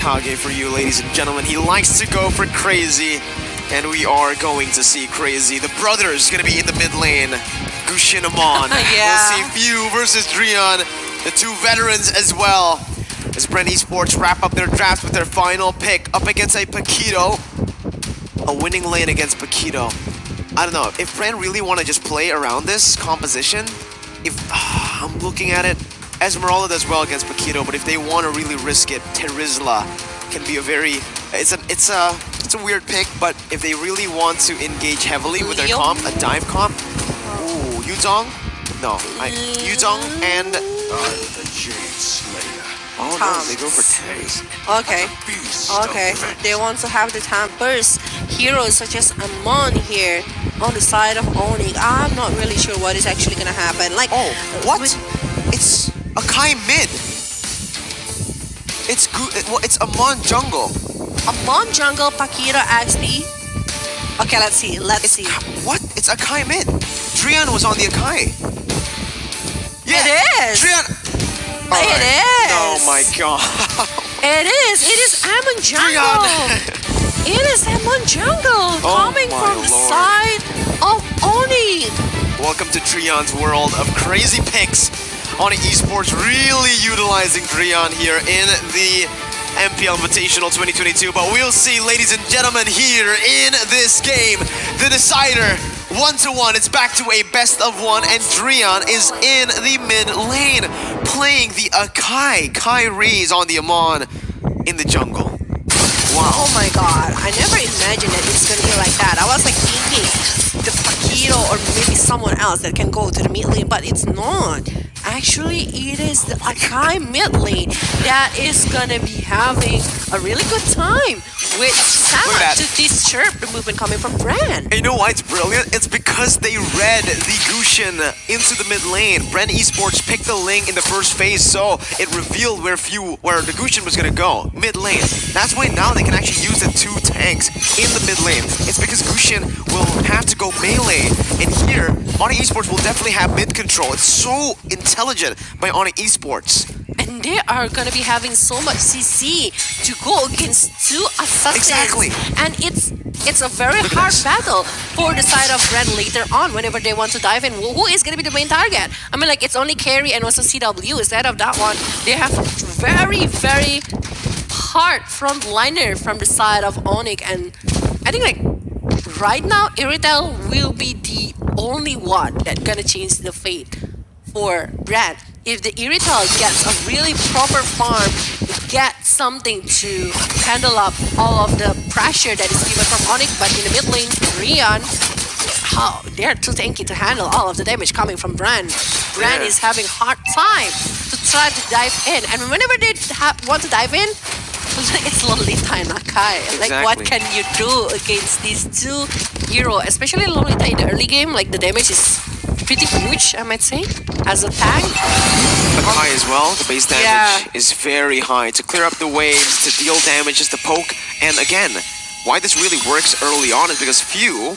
Kage for you, ladies and gentlemen. He likes to go for crazy, and we are going to see crazy. The brothers gonna be in the mid lane. Gushin Amon. Yeah. We'll see Few versus Drion, the two veterans as well. As Bren Esports wrap up their draft with their final pick up against a Paquito. A winning lane against Paquito. I don't know, if Bren really want to just play around this composition, if I'm looking at it, Esmeralda does well against Paquito, but if they want to really risk it, Terizla can be a very... It's a weird pick, but if they really want to engage heavily with their comp, a dive comp, ooh, Yuzong? No, Yuzong and... the Jade Slayer. Oh no, they go for Tez. Okay. Okay. They want to have the time burst heroes such as Amon here on the side of Onic. I'm not really sure what is actually gonna happen. Like, oh, what? It's Akai mid. It's Amon jungle. Amon jungle, Paquito XP. Okay, let's see. Let's see. What? It's Akai mid. Drion was on the Akai. Yeah, it is. Drion. It is. Oh my god. It is. It is Amon jungle. It is Amon jungle coming from the side of Oni. Welcome to Drion's world of crazy picks. Onic Esports really utilizing Drion here in the MPL Invitational 2022. But we'll see, ladies and gentlemen, here in this game, the decider. 1-1, it's back to a best of one, and Drion is in the mid lane, playing the Akai. Kyrie's on the Amon in the jungle. Wow. Oh my god, I never imagined that it's gonna be like that. I was like thinking the Paquito or maybe someone else that can go to the mid lane, but it's not. Actually, it is the Akai mid lane that is gonna be having a really good time with Sama to disturb the movement coming from Bren. And you know why it's brilliant? It's because they read the Gushin into the mid lane. Bren Esports picked the lane in the first phase, so it revealed where the Gushin was gonna go, mid lane. That's why now they can actually use the two tanks in the mid lane. It's because Gushin will have to go melee, and here Onic Esports will definitely have mid control. It's so intelligent by Onic Esports. And they are gonna be having so much CC to go against two assassins. Exactly. And it's a very hard battle for the side of Bren later on whenever they want to dive in. Who is gonna be the main target? I mean, like, it's only carry and also CW. Instead of that one, they have very, very hard frontliner from the side of Onic. And I think, like, right now, Iritel will be the only one that's gonna change the fate for Bren. If the Iritel gets a really proper farm, get something to handle up all of the pressure that is given from Onic, but in the mid lane, Drion, they're too tanky to handle all of the damage coming from Bren. Bren is having hard time to try to dive in, and whenever they want to dive in, it's Lolita and Akai. Like, what can you do against these two heroes? Especially Lolita in the early game, like, the damage is pretty huge, I might say, as a tank. Akai as well, the base damage is very high. To clear up the waves, to deal damage, just to poke. And again, why this really works early on is because Few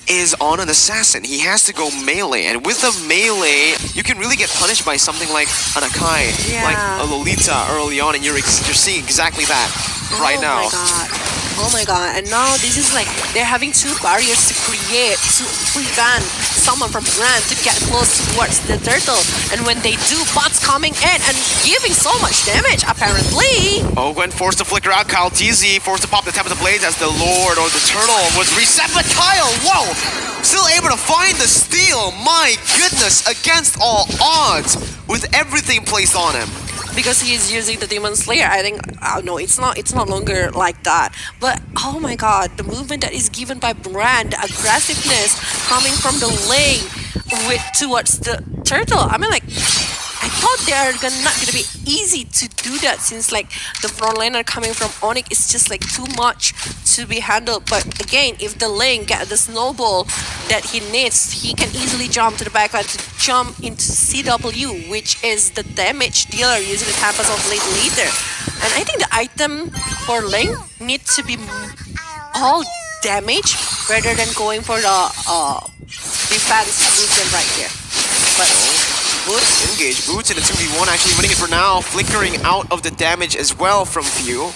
is on an assassin. He has to go melee, and with the melee, you can really get punished by something like an Akai, like a Lolita early on, and you're seeing exactly that right now. Oh my god. Oh my god, and now this is like, they're having two barriers to create, to prevent someone from Bren to get close towards the turtle. And when they do, bots coming in and giving so much damage, apparently. Oh, Gwen forced to flicker out, Kyle TZ forced to pop the Tempest of Blades as the Lord or the Turtle was reset, but Kyle, whoa! Still able to find the steal, my goodness, against all odds, with everything placed on him. Because he is using the Demon Slayer, I think, no, it's no longer like that. But, oh my god, the movement that is given by Bren, the aggressiveness coming from the lane towards the turtle. I mean, like, I thought they are not gonna be easy to do that, since like the frontliner coming from Onic is just like too much to be handled. But again, if the lane gets the snowball that he needs, he can easily jump to the backline to jump into CW, which is the damage dealer using the Tempest of Blade later. And I think the item for lane needs to be all damage rather than going for the defense movement right here. But Boots. Engage Boots in a 2v1, actually winning it for now. Flickering out of the damage as well from Few.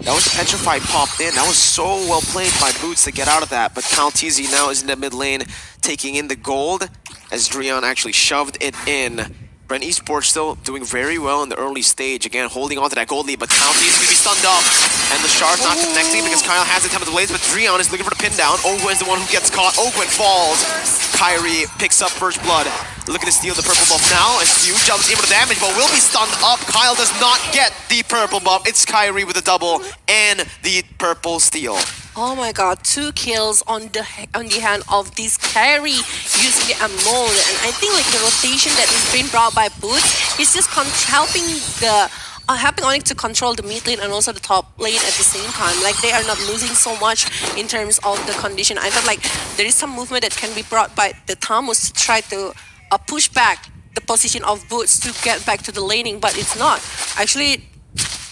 That was Petrified popped in. That was so well played by Boots to get out of that. But Calteezy now is in the mid lane taking in the gold as Drion actually shoved it in. Bren Esports still doing very well in the early stage. Again, holding on to that gold lead, but Calteezy is going to be stunned up. And the shard's not connecting because Kyle has the tempo blades, but Drion is looking for the pin down. Ogwen is the one who gets caught. Ogwen falls. Kyrie picks up first blood. Looking to steal the purple buff now as Few jumps in with the damage, but will be stunned up. Kyle does not get the purple buff. It's Kyrie with a double and the purple steal. Oh my god, 2 kills on the hand of this carry using the Amon. And I think like the rotation that is being brought by Boots is just helping Onic to control the mid lane and also the top lane at the same time. Like they are not losing so much in terms of the condition. I felt like there is some movement that can be brought by the Tamus to try to push back the position of Boots to get back to the laning, but it's not. Actually,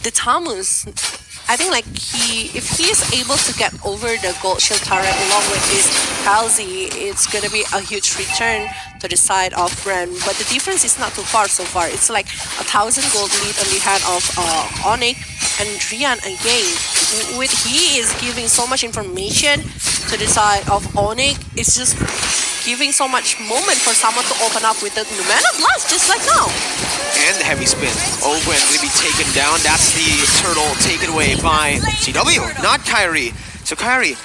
the Tamus, I think like if he is able to get over the gold shield turret along with this Calzi, it's gonna be a huge return to the side of Bren. But the difference is not too far so far. It's like 1,000 gold lead on the hand of Onic and Drian again. With he is giving so much information to the side of Onic, it's just giving so much moment for someone to open up with the Mana Blast just like now. And the heavy spin. Ogwen going to be taken down. That's the turtle taken away by CW, not Kyrie. So Kyrie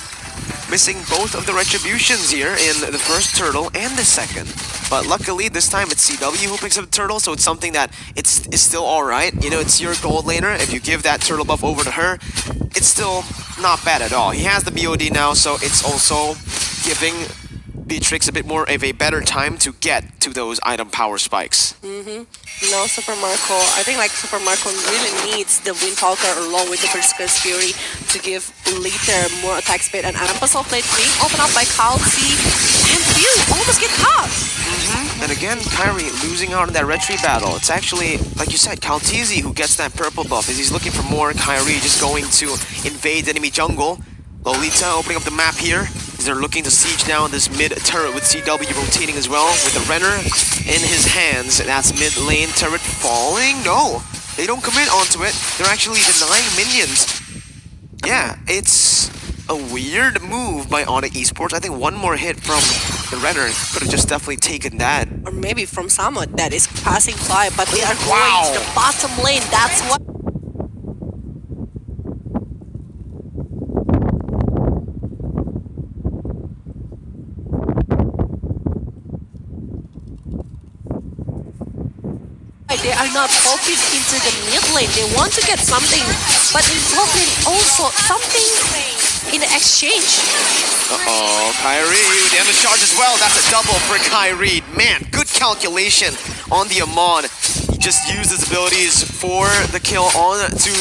missing both of the retributions here in the first turtle and the second. But luckily this time it's CW who picks up the turtle, so it's something that it's still alright. You know, it's your gold laner. If you give that turtle buff over to her, it's still not bad at all. He has the BOD now, so it's also giving Beatrix a bit more of a better time to get to those item power spikes. No, Super Marco. I think like Super Marco really needs the Windtalker along with the Berserker's Fury to give later more attack speed. And Adam Puzzle Plate being opened up by Calci and Few almost get caught. And again, Kyrie losing out in that retreat battle. It's actually, like you said, Calteezy who gets that purple buff as he's looking for more. Kyrie just going to invade the enemy jungle. Lolita opening up the map here as they're looking to siege down this mid turret with CW rotating as well with the Renner in his hands. That's mid lane turret falling. No, they don't commit onto it. They're actually denying minions. Yeah, it's a weird move by Onic Esports. I think one more hit from the Renner could have just definitely taken that. Or maybe from someone that is passing by, but they are going to the bottom lane. That's what. They are not focused into the mid lane. They want to get something, but in top lane also something in exchange. Kyrie with the end of charge as well. That's a double for Kyrie. Man, good calculation on the Amon. He just used his abilities for the kill on to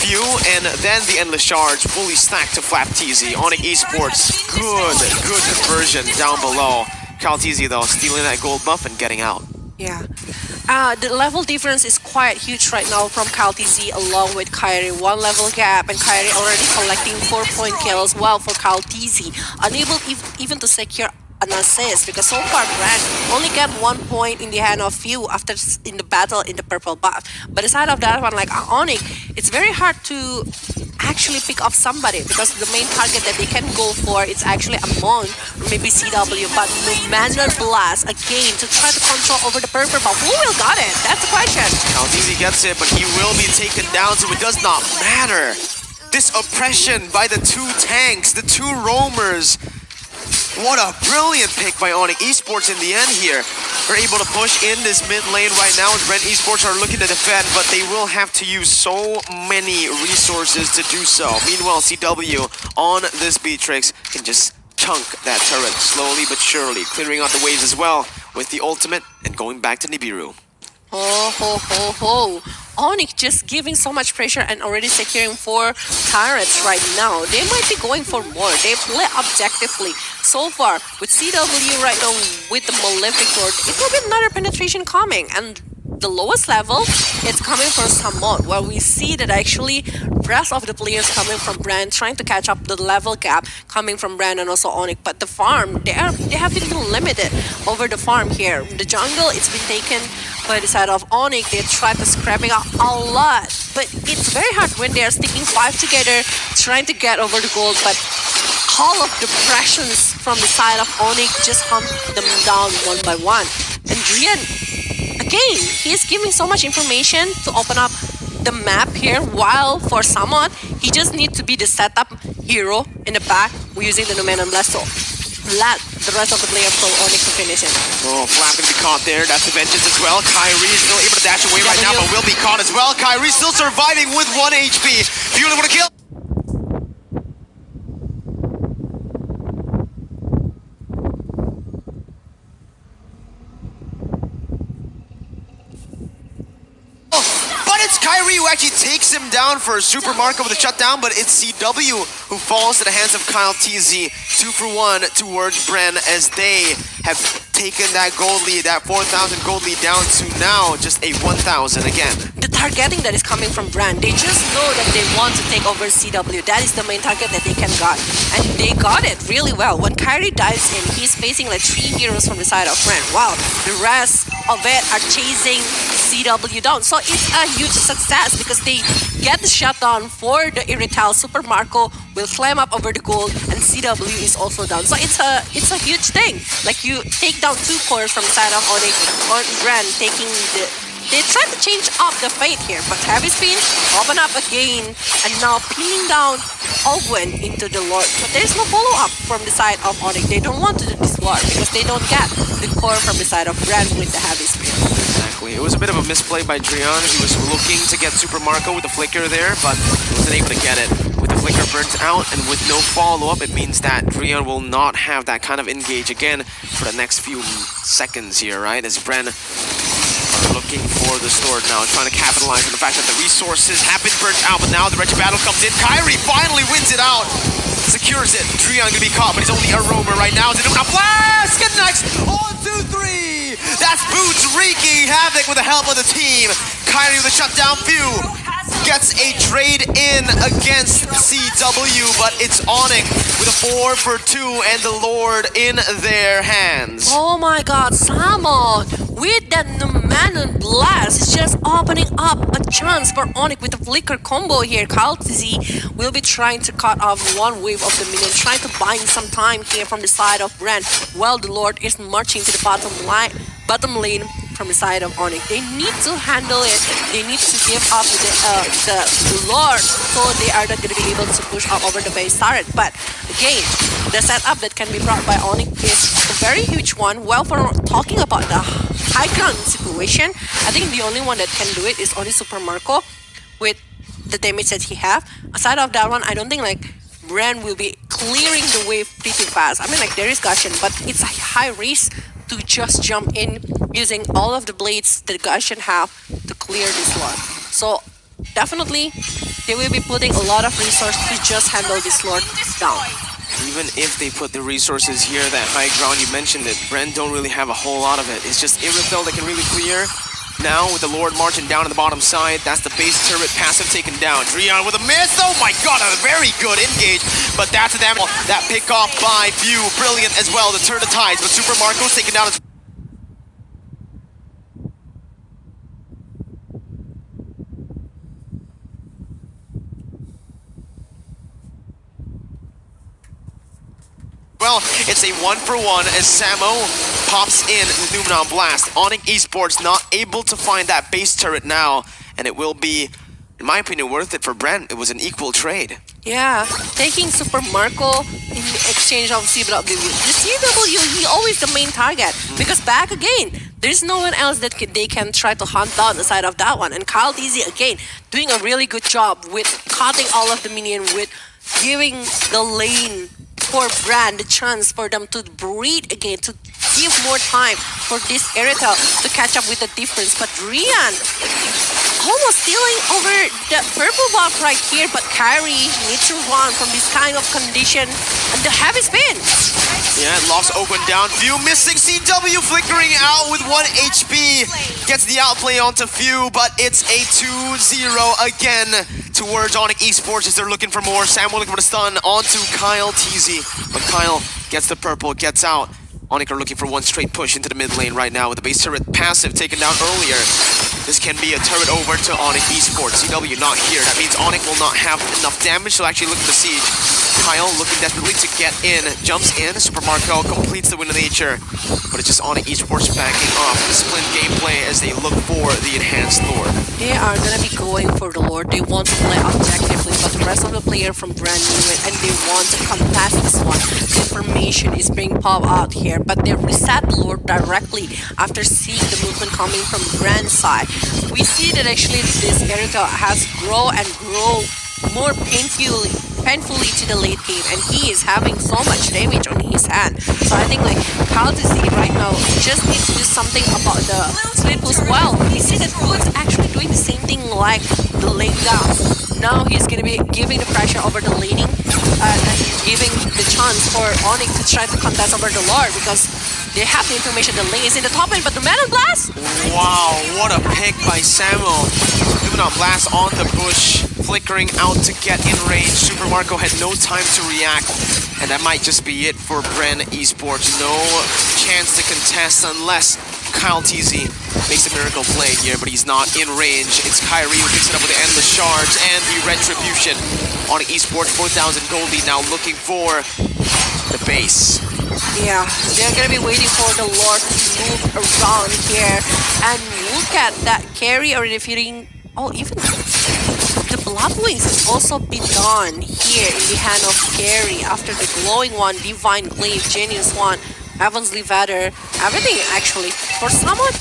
Few, and then the endless charge fully stacked to Flap TZ. Onic Esports, good conversion down below. Calteezy though stealing that gold buff and getting out. Yeah. The level difference is quite huge right now from Calteezy along with Kyrie. 1 level gap, and Kyrie already collecting 4-point kills. Well, for Calteezy, unable even to secure an assist because so far Bren only got 1 point in the hand of Few after in the battle in the purple buff. But aside of that one, like Onic, it's very hard to actually pick off somebody because the main target that they can go for is actually Amon or maybe CW, but no Mana Blast again to try to control over the purple buff. Who will got it? That's the question. Calteezy gets it, but he will be taken down, so it does not matter. This oppression by the 2 tanks, the 2 roamers. What a brilliant pick by Onic Esports in the end here. They're able to push in this mid lane right now as Bren Esports are looking to defend, but they will have to use so many resources to do so. Meanwhile, CW on this Beatrix can just chunk that turret slowly but surely, clearing out the waves as well with the ultimate and going back to Nibiru. Oh, ho, ho, ho. Onic just giving so much pressure and already securing 4 turrets right now. They might be going for more. They play objectively. So far, with CW right now with the Malefic Lord, it will be another penetration coming. And the lowest level, it's coming from Samot, where we see that actually rest of the players coming from Bren, trying to catch up the level gap coming from Bren and also Onic. But the farm, they have been limited over the farm here. The jungle, it's been taken by the side of Onic. They tried to scrapping out a lot, but it's very hard when they are sticking 5 together, trying to get over the gold. But all of the pressures from the side of Onic just hunt them down one by one. And Drian, again, he's giving so much information to open up the map here, while for Samot, he just needs to be the setup hero in the back using the Numenon Blast. So let the rest of the players from Onic to finish him. Oh, Flap gonna be caught there. That's the vengeance as well. Kyrie is still able to dash away right now, but will be caught as well. Kyrie still surviving with 1 HP. Fueling with a kill. Kyrie who actually takes him down for a Super Marco with a shutdown, but it's CW who falls to the hands of Kyle TZ. 2 for 1 towards Bren as they have taken that gold lead, that 4,000 gold lead down to now just a 1,000 again. The targeting that is coming from Bren, they just know that they want to take over CW. That is the main target that they can got. And they got it really well. When Kyrie dives in, he's facing like 3 heroes from the side of Bren. Wow, the rest of it are chasing CW down. So it's a huge success because they get the shutdown for the Irrital. Super Marco will climb up over the gold and CW is also down. So it's a huge thing. Like you take down 2 cores from the side of Onic or Bren taking the... They try to change up the fate here, but Heavy Spin open up again and now pinning down Ogwen into the Lord. But there's no follow-up from the side of Onic. They don't want to do this Lord because they don't get the core from the side of Bren with the Heavy Spin. Exactly. It was a bit of a misplay by Drian. He was looking to get Super Marco with the flicker there, but wasn't able to get it. With the flicker burnt out and with no follow-up, it means that Drian will not have that kind of engage again for the next few seconds here, right? As Bren looking for the sword now, trying to capitalize on the fact that the resources have been burnt out, but now the wretched battle comes in. Kyrie finally wins it out, secures it. Drian gonna be caught, but he's only a roamer right now. It's a blast! Get next! 1, 2, 3! That's Boots wreaking havoc with the help of the team. Kyrie with a shutdown few. Gets a trade in against CW, but it's Onic with a 4 for 2 and the Lord in their hands. Oh my god, Samot with that Numenon Blast is just opening up a chance for Onic with the flicker combo here. Kyle TZ will be trying to cut off 1 wave of the minion, trying to buy some time here from the side of Bren, while the Lord is marching to the bottom lane from the side of Onic. They need to handle it. They need to give up the Lord, so they are not going to be able to push up over the base turret. But again, the setup that can be brought by Onic is a very huge one. Well, for talking about the high ground situation, I think the only one that can do it is only Super Marco with the damage that he have. Aside of that one, I don't think like Bren will be clearing the wave pretty fast. I mean, like there is Gusion, but it's a high risk to just jump in using all of the blades that Gusion have to clear this one. So definitely they will be putting a lot of resources to just handle this Lord down. Even if they put the resources here, that high ground, you mentioned it, Bren don't really have a whole lot of it. It's just Irithel that can really clear. Now with the Lord marching down on the bottom side, that's the base turret passive taken down. Drian with a miss, oh my god, a very good engage, but that's the damage. That pick off by View, brilliant as well to turn the tides, but Super Marco's taken down as well. It's a 1 for 1 as Samo pops in the Numenon Blast. Onic Esports not able to find that base turret now, and it will be, in my opinion, worth it for Bren. It was an equal trade. Yeah, taking Super Marco in exchange of CW. The CW, he always the main target, because back again, there's no one else that they can try to hunt down the side of that one. And Kyle DZ again doing a really good job with cutting all of the minion, with giving the lane for Bren the chance for them to breathe again, to give more time for this Irithel to catch up with the difference. But Rian almost stealing over the purple buff right here, but Kyrie needs to run from this kind of condition and the heavy spin. Yeah, lost open down. Few missing. CW flickering out with 1 HP. Gets the outplay onto Few, but it's a 2-0 again towards Onic Esports as they're looking for more. Samuel looking for the stun onto Kyle TZ, but Kyle gets the purple, gets out. Onic are looking for one straight push into the mid lane right now with the base turret passive taken down earlier. This can be a turret over to Onic Esports. CW not here. That means Onic will not have enough damage to actually look for the siege. Kyle looking desperately to get in. Jumps in. Super Marco completes the win of nature. But it's just Onic Esports backing off. Disciplined gameplay as they look for the enhanced lore. They are gonna be going for the lore. They want to play objectively, but the rest of the player from Bren knew it, and they want to contest this one. The information is being popped out here, but they reset the lore directly after seeing the movement coming from Bren's side. We see that actually this Erika has grown and grown more painfully to the late game, and he is having so much damage on his hand. So I think like how to see right now just needs to do something about the split push. Well, we see that Wood's actually doing the same thing like the lane down. Now he's gonna be giving the pressure over the laning and giving the chance for Onic to try to contest over the lore because they have the information the lane is in the top lane, but the Metal Blast. Wow, what a pick by Samuel. Moving on blast on the bush, flickering out to get in range. Super Marco had no time to react, and that might just be it for Bren Esports. No chance to contest unless Kyle TZ makes a miracle play here, but he's not in range. It's Kyrie who picks it up with the endless shards and the retribution. On Esports 4,000 gold lead now looking for the base. Yeah, they're gonna be waiting for the Lord to move around here. And look at that carry already defeating. Oh, even the Blood Wings has also been done here in the hand of carry after the glowing one, Divine Glaive, Genius one, Heaven's Levator, everything actually. For someone,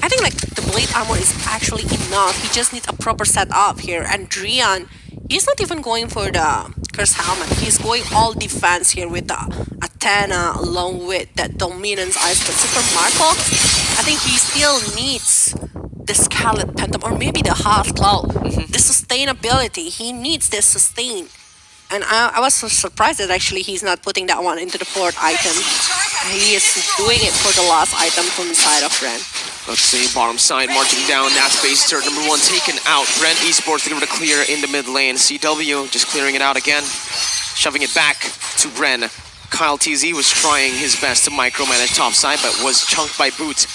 I think like the Blade Armor is actually enough. He just needs a proper setup here. And Drian, he's not even going for the Curse Helmet. He's going all defense here with the Athena along with that Dominance Ice. But Super Marco, I think he still needs the Scarlet Phantom or maybe the Half Cloud. The sustainability, he needs this sustain. And I was so surprised that actually he's not putting that one into the fourth item. He is doing it for the last item from the side of Bren. Let's see, bottom side marching down. That's base turret number 1 taken out. Bren Esports looking for the clear in the mid lane. CW just clearing it out again, shoving it back to Bren. Kyle TZ was trying his best to micromanage top side, but was chunked by Boot.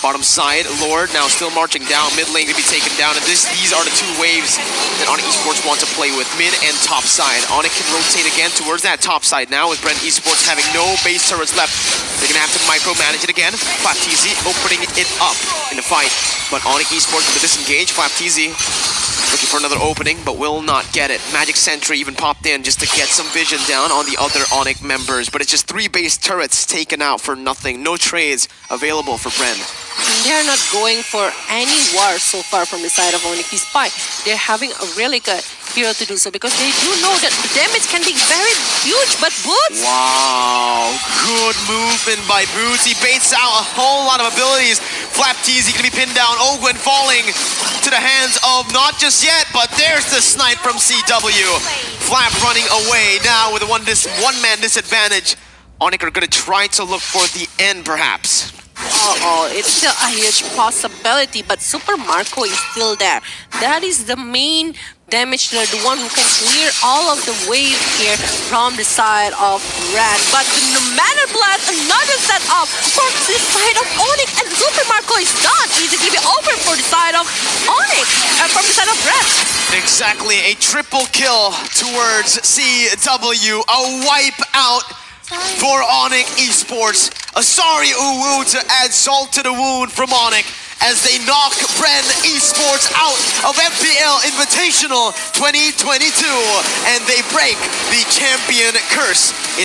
Bottom side, Lord now still marching down. Mid lane to be taken down, and these are the two waves that Onic Esports want to play with, mid and top side. Onic can rotate again towards that top side now with Bren Esports having no base turrets left. They're gonna have to micromanage it again. Flap TZ opening it up in the fight, but Onic Esports with the disengage. Flap TZ looking for another opening, but will not get it. Magic Sentry even popped in just to get some vision down on the other Onic members, but it's just 3 base turrets taken out for nothing. No trades available for Bren. They're not going for any war so far from the side of Onic, despite they're having a really good hero to do so because they do know that the damage can be very huge, but Boots. Wow, good movement by Boots. He baits out a whole lot of abilities. Flap TZ gonna be pinned down. Ogwen falling to the hands of not just yet, but there's the snipe from CW. Flap running away now with a one-man disadvantage. Onic are gonna try to look for the end, perhaps. It's still a huge possibility, but Super Marco is still there. That is the main damage dealer, the one who can clear all of the wave here from the side of Red. But the Mana Blast, another setup for the side of Onic, and Super Marco is done. Easy to be over for the side of Onic, from the side of Red. Exactly, a triple kill towards CW, a wipe out for Onic Esports. A sorry uwu to add salt to the wound from Onic as they knock Bren Esports out of MPL Invitational 2022 and they break the champion curse.